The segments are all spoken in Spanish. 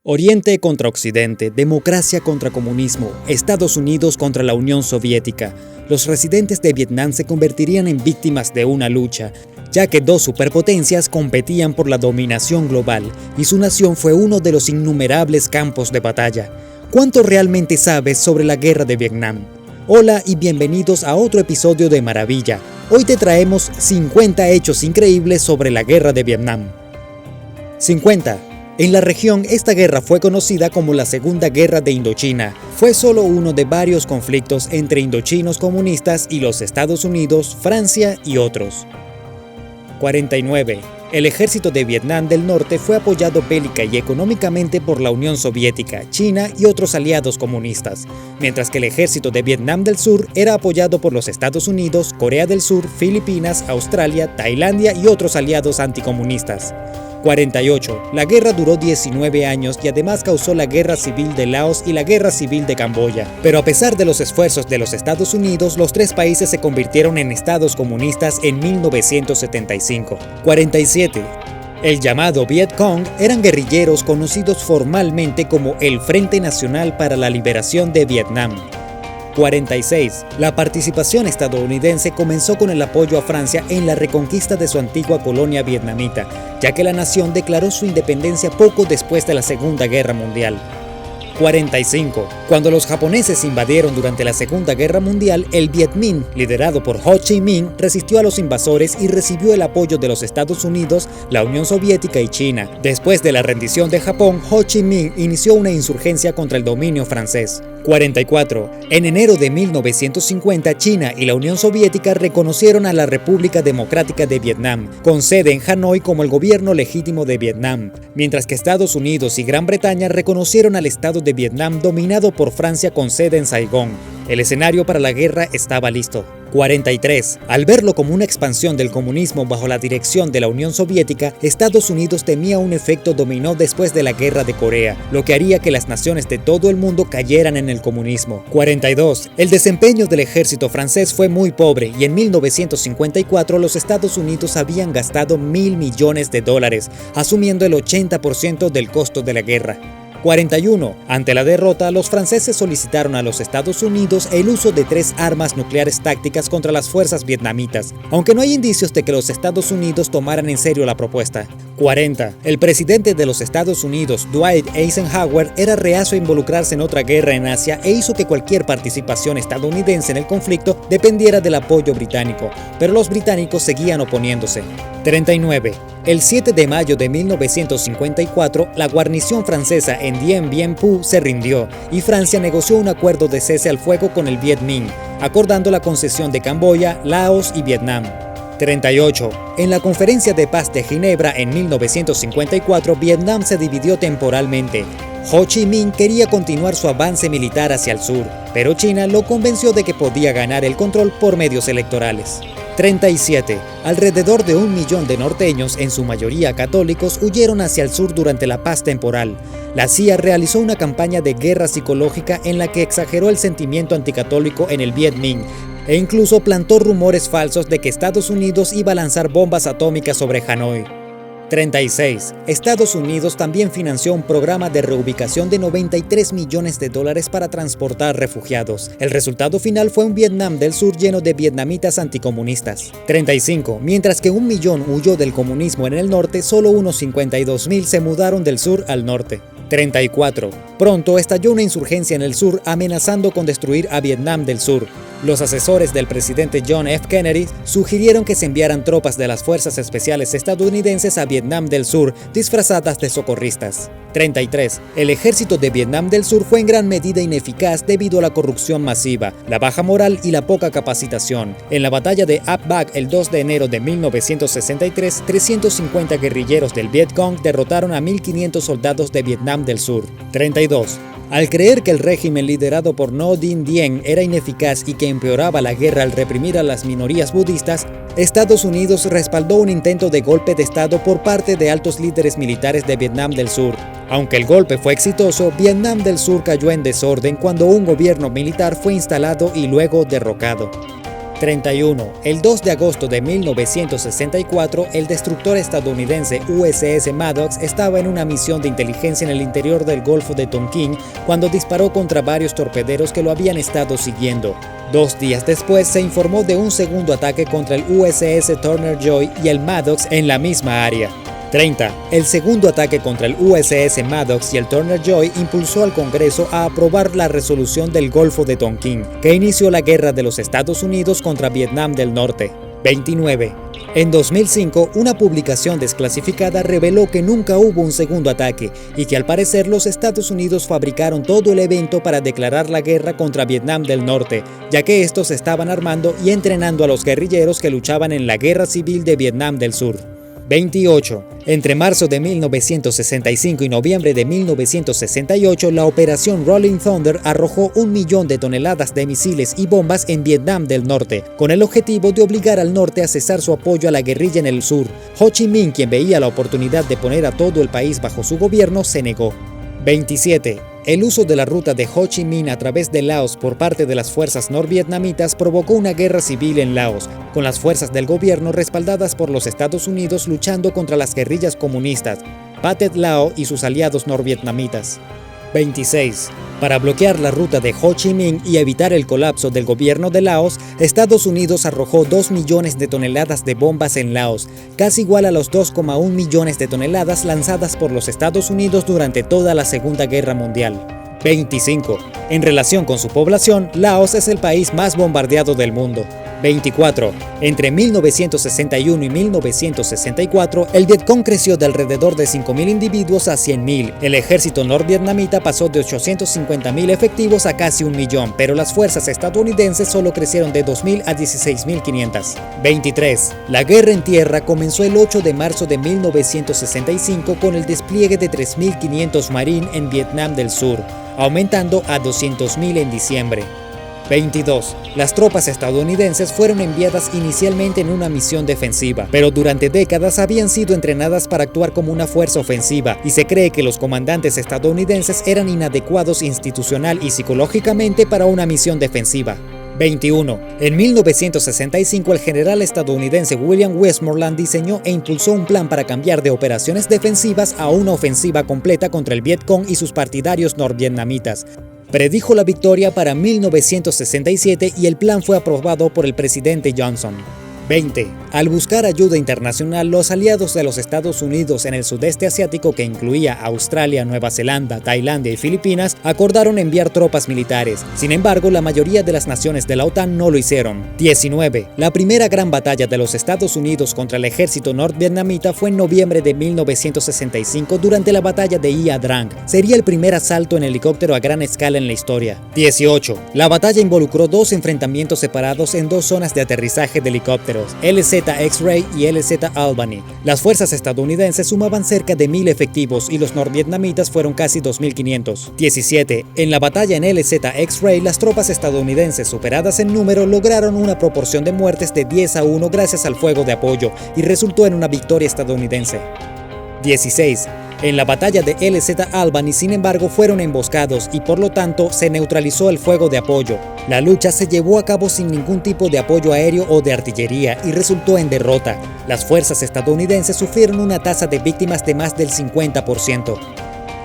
Oriente contra Occidente, democracia contra comunismo, Estados Unidos contra la Unión Soviética. Los residentes de Vietnam se convertirían en víctimas de una lucha, ya que dos superpotencias competían por la dominación global y su nación fue uno de los innumerables campos de batalla. ¿Cuánto realmente sabes sobre la guerra de Vietnam? Hola y bienvenidos a otro episodio de Maravilla. Hoy te traemos 50 hechos increíbles sobre la guerra de Vietnam. 50. En la región, esta guerra fue conocida como la Segunda Guerra de Indochina. Fue solo uno de varios conflictos entre indochinos comunistas y los Estados Unidos, Francia y otros. 49. El ejército de Vietnam del Norte fue apoyado bélica y económicamente por la Unión Soviética, China y otros aliados comunistas, mientras que el ejército de Vietnam del Sur era apoyado por los Estados Unidos, Corea del Sur, Filipinas, Australia, Tailandia y otros aliados anticomunistas. 48. La guerra duró 19 años y además causó la Guerra Civil de Laos y la Guerra Civil de Camboya. Pero a pesar de los esfuerzos de los Estados Unidos, los tres países se convirtieron en estados comunistas en 1975. 47. El llamado Viet Cong eran guerrilleros conocidos formalmente como el Frente Nacional para la Liberación de Vietnam. 46. La participación estadounidense comenzó con el apoyo a Francia en la reconquista de su antigua colonia vietnamita, ya que la nación declaró su independencia poco después de la Segunda Guerra Mundial. 45. Cuando los japoneses invadieron durante la Segunda Guerra Mundial, el Viet Minh, liderado por Ho Chi Minh, resistió a los invasores y recibió el apoyo de los Estados Unidos, la Unión Soviética y China. Después de la rendición de Japón, Ho Chi Minh inició una insurgencia contra el dominio francés. 44. En enero de 1950, China y la Unión Soviética reconocieron a la República Democrática de Vietnam, con sede en Hanoi como el gobierno legítimo de Vietnam, mientras que Estados Unidos y Gran Bretaña reconocieron al Estado de Vietnam dominado por Francia con sede en Saigón. El escenario para la guerra estaba listo. 43. Al verlo como una expansión del comunismo bajo la dirección de la Unión Soviética, Estados Unidos temía un efecto dominó después de la Guerra de Corea, lo que haría que las naciones de todo el mundo cayeran en el comunismo. 42. El desempeño del ejército francés fue muy pobre y en 1954 los Estados Unidos habían gastado $1.000 millones, asumiendo el 80% del costo de la guerra. 41. Ante la derrota, los franceses solicitaron a los Estados Unidos el uso de 3 armas nucleares tácticas contra las fuerzas vietnamitas, aunque no hay indicios de que los Estados Unidos tomaran en serio la propuesta. 40. El presidente de los Estados Unidos, Dwight Eisenhower, era reacio a involucrarse en otra guerra en Asia e hizo que cualquier participación estadounidense en el conflicto dependiera del apoyo británico, pero los británicos seguían oponiéndose. 39. El 7 de mayo de 1954, la guarnición francesa en Dien Bien Phu se rindió y Francia negoció un acuerdo de cese al fuego con el Viet Minh, acordando la concesión de Camboya, Laos y Vietnam. 38. En la Conferencia de Paz de Ginebra en 1954, Vietnam se dividió temporalmente. Ho Chi Minh quería continuar su avance militar hacia el sur, pero China lo convenció de que podía ganar el control por medios electorales. 37. Alrededor de 1 millón de norteños, en su mayoría católicos, huyeron hacia el sur durante la paz temporal. La CIA realizó una campaña de guerra psicológica en la que exageró el sentimiento anticatólico en el Viet Minh e incluso plantó rumores falsos de que Estados Unidos iba a lanzar bombas atómicas sobre Hanoi. 36. Estados Unidos también financió un programa de reubicación de $93 millones para transportar refugiados. El resultado final fue un Vietnam del Sur lleno de vietnamitas anticomunistas. 35. Mientras que 1 millón huyó del comunismo en el norte, solo unos 52,000 se mudaron del sur al norte. 34. Pronto estalló una insurgencia en el sur amenazando con destruir a Vietnam del Sur. Los asesores del presidente John F. Kennedy sugirieron que se enviaran tropas de las fuerzas especiales estadounidenses a Vietnam del Sur disfrazadas de socorristas. 33. El ejército de Vietnam del Sur fue en gran medida ineficaz debido a la corrupción masiva, la baja moral y la poca capacitación. En la batalla de Ap Bac el 2 de enero de 1963, 350 guerrilleros del Viet Cong derrotaron a 1.500 soldados de Vietnam del Sur. 32. Al creer que el régimen liderado por Ngo Dinh Diem era ineficaz y que empeoraba la guerra al reprimir a las minorías budistas, Estados Unidos respaldó un intento de golpe de Estado por parte de altos líderes militares de Vietnam del Sur. Aunque el golpe fue exitoso, Vietnam del Sur cayó en desorden cuando un gobierno militar fue instalado y luego derrocado. 31. El 2 de agosto de 1964, el destructor estadounidense USS Maddox estaba en una misión de inteligencia en el interior del Golfo de Tonkin cuando disparó contra varios torpederos que lo habían estado siguiendo. 2 días después se informó de un segundo ataque contra el USS Turner Joy y el Maddox en la misma área. 30. El segundo ataque contra el USS Maddox y el Turner Joy impulsó al Congreso a aprobar la resolución del Golfo de Tonkin, que inició la guerra de los Estados Unidos contra Vietnam del Norte. 29. En 2005, una publicación desclasificada reveló que nunca hubo un segundo ataque y que al parecer los Estados Unidos fabricaron todo el evento para declarar la guerra contra Vietnam del Norte, ya que estos estaban armando y entrenando a los guerrilleros que luchaban en la Guerra Civil de Vietnam del Sur. 28. Entre marzo de 1965 y noviembre de 1968, la operación Rolling Thunder arrojó 1 millón de toneladas de misiles y bombas en Vietnam del Norte, con el objetivo de obligar al norte a cesar su apoyo a la guerrilla en el sur. Ho Chi Minh, quien veía la oportunidad de poner a todo el país bajo su gobierno, se negó. 27. El uso de la ruta de Ho Chi Minh a través de Laos por parte de las fuerzas norvietnamitas provocó una guerra civil en Laos, con las fuerzas del gobierno respaldadas por los Estados Unidos luchando contra las guerrillas comunistas, Pathet Lao y sus aliados norvietnamitas. 26. Para bloquear la ruta de Ho Chi Minh y evitar el colapso del gobierno de Laos, Estados Unidos arrojó 2 millones de toneladas de bombas en Laos, casi igual a los 2,1 millones de toneladas lanzadas por los Estados Unidos durante toda la Segunda Guerra Mundial. 25. En relación con su población, Laos es el país más bombardeado del mundo. 24. Entre 1961 y 1964, el Vietcong creció de alrededor de 5.000 individuos a 100.000. El ejército norvietnamita pasó de 850.000 efectivos a casi 1 millón, pero las fuerzas estadounidenses solo crecieron de 2.000 a 16.500. 23. La guerra en tierra comenzó el 8 de marzo de 1965 con el despliegue de 3.500 Marines en Vietnam del Sur, aumentando a 200.000 en diciembre. 22. Las tropas estadounidenses fueron enviadas inicialmente en una misión defensiva, pero durante décadas habían sido entrenadas para actuar como una fuerza ofensiva y se cree que los comandantes estadounidenses eran inadecuados institucional y psicológicamente para una misión defensiva. 21. En 1965, el general estadounidense William Westmoreland diseñó e impulsó un plan para cambiar de operaciones defensivas a una ofensiva completa contra el Vietcong y sus partidarios norvietnamitas. Predijo la victoria para 1967 y el plan fue aprobado por el presidente Johnson. 20. Al buscar ayuda internacional, los aliados de los Estados Unidos en el sudeste asiático, que incluía Australia, Nueva Zelanda, Tailandia y Filipinas, acordaron enviar tropas militares. Sin embargo, la mayoría de las naciones de la OTAN no lo hicieron. 19. La primera gran batalla de los Estados Unidos contra el ejército norvietnamita fue en noviembre de 1965 durante la batalla de Ia Drang. Sería el primer asalto en helicóptero a gran escala en la historia. 18. La batalla involucró 2 enfrentamientos separados en 2 zonas de aterrizaje de helicópteros, LZ X-Ray y LZ Albany. Las fuerzas estadounidenses sumaban cerca de 1.000 efectivos y los norvietnamitas fueron casi 2.500. 17. En la batalla en LZ X-Ray, las tropas estadounidenses, superadas en número, lograron una proporción de muertes de 10-1 gracias al fuego de apoyo y resultó en una victoria estadounidense. 16. En la batalla de LZ Albany, sin embargo, fueron emboscados y por lo tanto se neutralizó el fuego de apoyo. La lucha se llevó a cabo sin ningún tipo de apoyo aéreo o de artillería y resultó en derrota. Las fuerzas estadounidenses sufrieron una tasa de víctimas de más del 50%.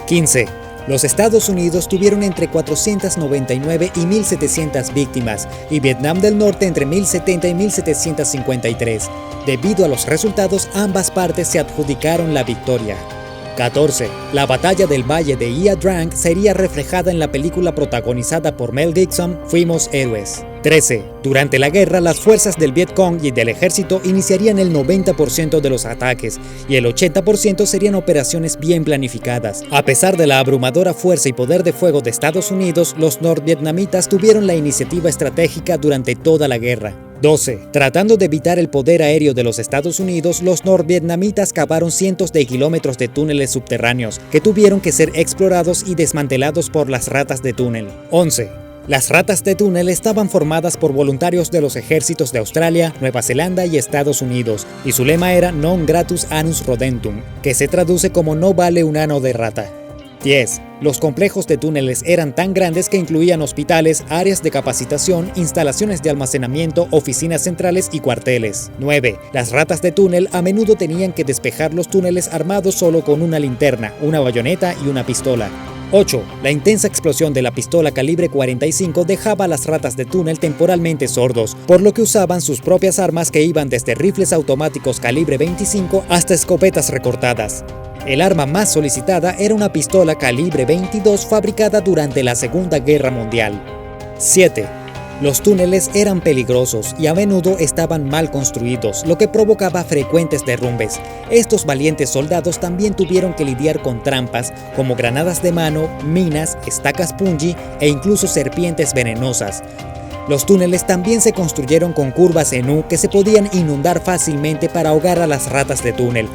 15. Los Estados Unidos tuvieron entre 499 y 1.700 víctimas y Vietnam del Norte entre 1.070 y 1.753. Debido a los resultados, ambas partes se adjudicaron la victoria. 14. La batalla del Valle de Ia Drang sería reflejada en la película protagonizada por Mel Gibson, Fuimos Héroes. 13. Durante la guerra, las fuerzas del Vietcong y del ejército iniciarían el 90% de los ataques y el 80% serían operaciones bien planificadas. A pesar de la abrumadora fuerza y poder de fuego de Estados Unidos, los norvietnamitas tuvieron la iniciativa estratégica durante toda la guerra. 12. Tratando de evitar el poder aéreo de los Estados Unidos, los norvietnamitas cavaron cientos de kilómetros de túneles subterráneos que tuvieron que ser explorados y desmantelados por las ratas de túnel. 11. Las ratas de túnel estaban formadas por voluntarios de los ejércitos de Australia, Nueva Zelanda y Estados Unidos, y su lema era Non gratus annus rodentum, que se traduce como no vale un ano de rata. 10. Los complejos de túneles eran tan grandes que incluían hospitales, áreas de capacitación, instalaciones de almacenamiento, oficinas centrales y cuarteles. 9. Las ratas de túnel a menudo tenían que despejar los túneles armados solo con una linterna, una bayoneta y una pistola. 8. La intensa explosión de la pistola calibre 45 dejaba a las ratas de túnel temporalmente sordos, por lo que usaban sus propias armas que iban desde rifles automáticos calibre 25 hasta escopetas recortadas. El arma más solicitada era una pistola calibre 22 fabricada durante la Segunda Guerra Mundial. 7. Los túneles eran peligrosos y a menudo estaban mal construidos, lo que provocaba frecuentes derrumbes. Estos valientes soldados también tuvieron que lidiar con trampas como granadas de mano, minas, estacas punji e incluso serpientes venenosas. Los túneles también se construyeron con curvas en U que se podían inundar fácilmente para ahogar a las ratas de túnel,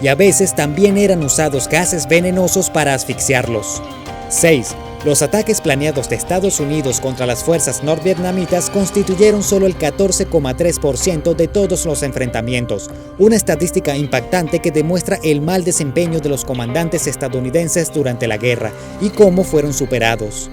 y a veces también eran usados gases venenosos para asfixiarlos. 6. Los ataques planeados de Estados Unidos contra las fuerzas norvietnamitas constituyeron solo el 14,3% de todos los enfrentamientos, una estadística impactante que demuestra el mal desempeño de los comandantes estadounidenses durante la guerra y cómo fueron superados.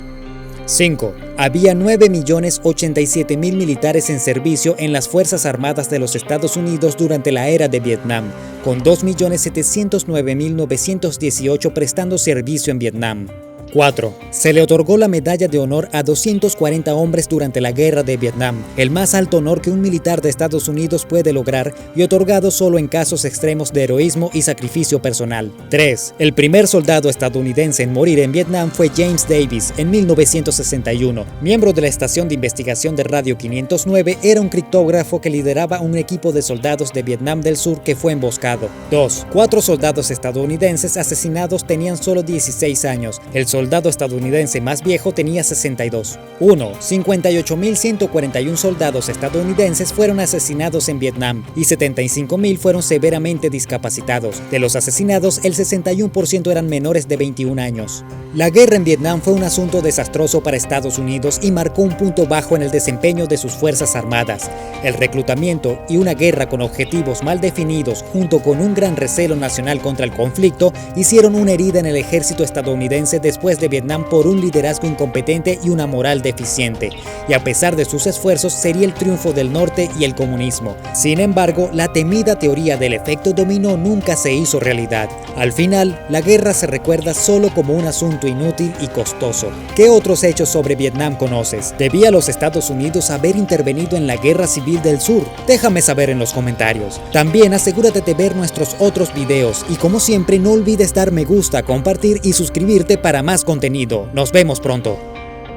5. Había 9.087.000 militares en servicio en las Fuerzas Armadas de los Estados Unidos durante la era de Vietnam, con 2.709.918 prestando servicio en Vietnam. 4. Se le otorgó la Medalla de Honor a 240 hombres durante la Guerra de Vietnam, el más alto honor que un militar de Estados Unidos puede lograr y otorgado solo en casos extremos de heroísmo y sacrificio personal. 3. El primer soldado estadounidense en morir en Vietnam fue James Davis en 1961. Miembro de la Estación de Investigación de Radio 509, era un criptógrafo que lideraba un equipo de soldados de Vietnam del Sur que fue emboscado. 2. 4 soldados estadounidenses asesinados tenían solo 16 años. El soldado estadounidense más viejo tenía 62. 1. 58.141 soldados estadounidenses fueron asesinados en Vietnam y 75.000 fueron severamente discapacitados. De los asesinados, el 61% eran menores de 21 años. La guerra en Vietnam fue un asunto desastroso para Estados Unidos y marcó un punto bajo en el desempeño de sus fuerzas armadas. El reclutamiento y una guerra con objetivos mal definidos, junto con un gran recelo nacional contra el conflicto, hicieron una herida en el ejército estadounidense después de Vietnam por un liderazgo incompetente y una moral deficiente, y a pesar de sus esfuerzos sería el triunfo del norte y el comunismo. Sin embargo, la temida teoría del efecto dominó nunca se hizo realidad. Al final, la guerra se recuerda solo como un asunto inútil y costoso. ¿Qué otros hechos sobre Vietnam conoces? ¿Debía los Estados Unidos haber intervenido en la Guerra Civil del Sur? Déjame saber en los comentarios. También asegúrate de ver nuestros otros videos y como siempre no olvides dar me gusta, compartir y suscribirte para más contenido. Nos vemos pronto.